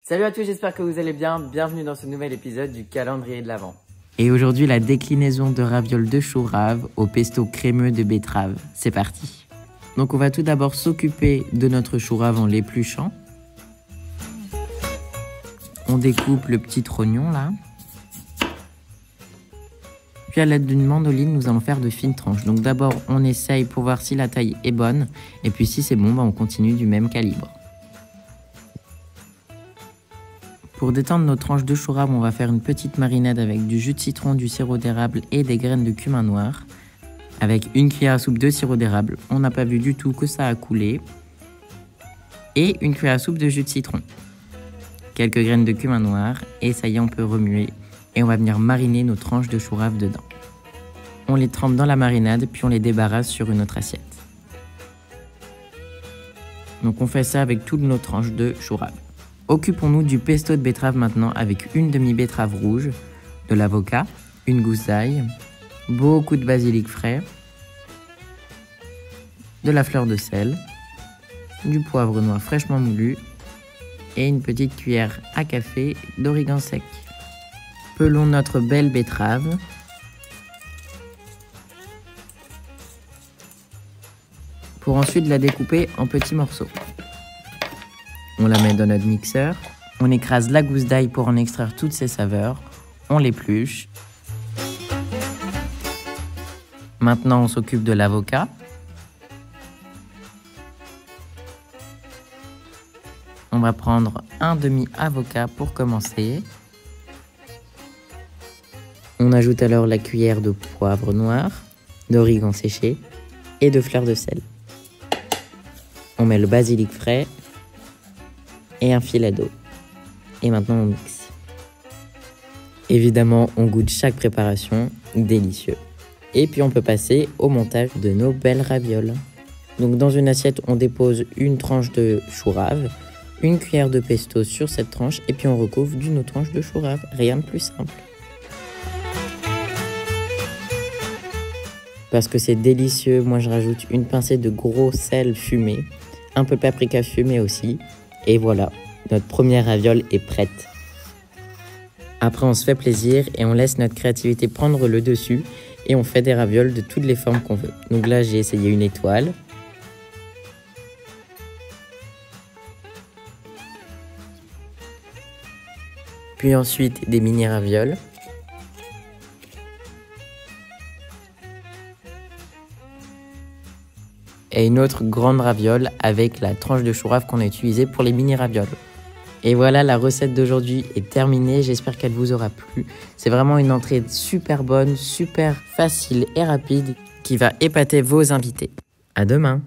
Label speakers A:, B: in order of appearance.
A: Salut à tous, j'espère que vous allez bien. Bienvenue dans ce nouvel épisode du calendrier de l'Avent.
B: Et aujourd'hui, la déclinaison de ravioles de chou rave au pesto crémeux de betterave. C'est parti. Donc on va tout d'abord s'occuper de notre chou rave en l'épluchant. On découpe le petit trognon là. Puis à l'aide d'une mandoline, nous allons faire de fines tranches. Donc d'abord, on essaye pour voir si la taille est bonne. Et puis si c'est bon, on continue du même calibre. Pour détendre nos tranches de chou rave, on va faire une petite marinade avec du jus de citron, du sirop d'érable et des graines de cumin noir. Avec une cuillère à soupe de sirop d'érable, on n'a pas vu du tout que ça a coulé. Et une cuillère à soupe de jus de citron. Quelques graines de cumin noir et ça y est, on peut remuer. Et on va venir mariner nos tranches de chou rave dedans. On les trempe dans la marinade puis on les débarrasse sur une autre assiette. Donc on fait ça avec toutes nos tranches de chou rave. Occupons-nous du pesto de betterave maintenant avec une demi-betterave rouge, de l'avocat, une gousse d'ail, beaucoup de basilic frais, de la fleur de sel, du poivre noir fraîchement moulu et une petite cuillère à café d'origan sec. Pelons notre belle betterave. Pour ensuite la découper en petits morceaux. On la met dans notre mixeur. On écrase la gousse d'ail pour en extraire toutes ses saveurs. On l'épluche. Maintenant, on s'occupe de l'avocat. On va prendre un demi-avocat pour commencer. On ajoute alors la cuillère de poivre noir, d'origan séché et de fleur de sel. On met le basilic frais et un filet d'eau. Et maintenant on mixe. Évidemment, on goûte chaque préparation, délicieux. Et puis on peut passer au montage de nos belles ravioles. Donc dans une assiette, on dépose une tranche de chou rave, une cuillère de pesto sur cette tranche et puis on recouvre d'une autre tranche de chou rave. Rien de plus simple. Parce que c'est délicieux, moi je rajoute une pincée de gros sel fumé, un peu de paprika fumé aussi. Et voilà, notre première raviole est prête. Après, on se fait plaisir et on laisse notre créativité prendre le dessus et on fait des ravioles de toutes les formes qu'on veut. Donc là, j'ai essayé une étoile. Puis ensuite, des mini ravioles. Et une autre grande raviole avec la tranche de chou rave qu'on a utilisée pour les mini ravioles. Et voilà, la recette d'aujourd'hui est terminée, j'espère qu'elle vous aura plu. C'est vraiment une entrée super bonne, super facile et rapide qui va épater vos invités. À demain!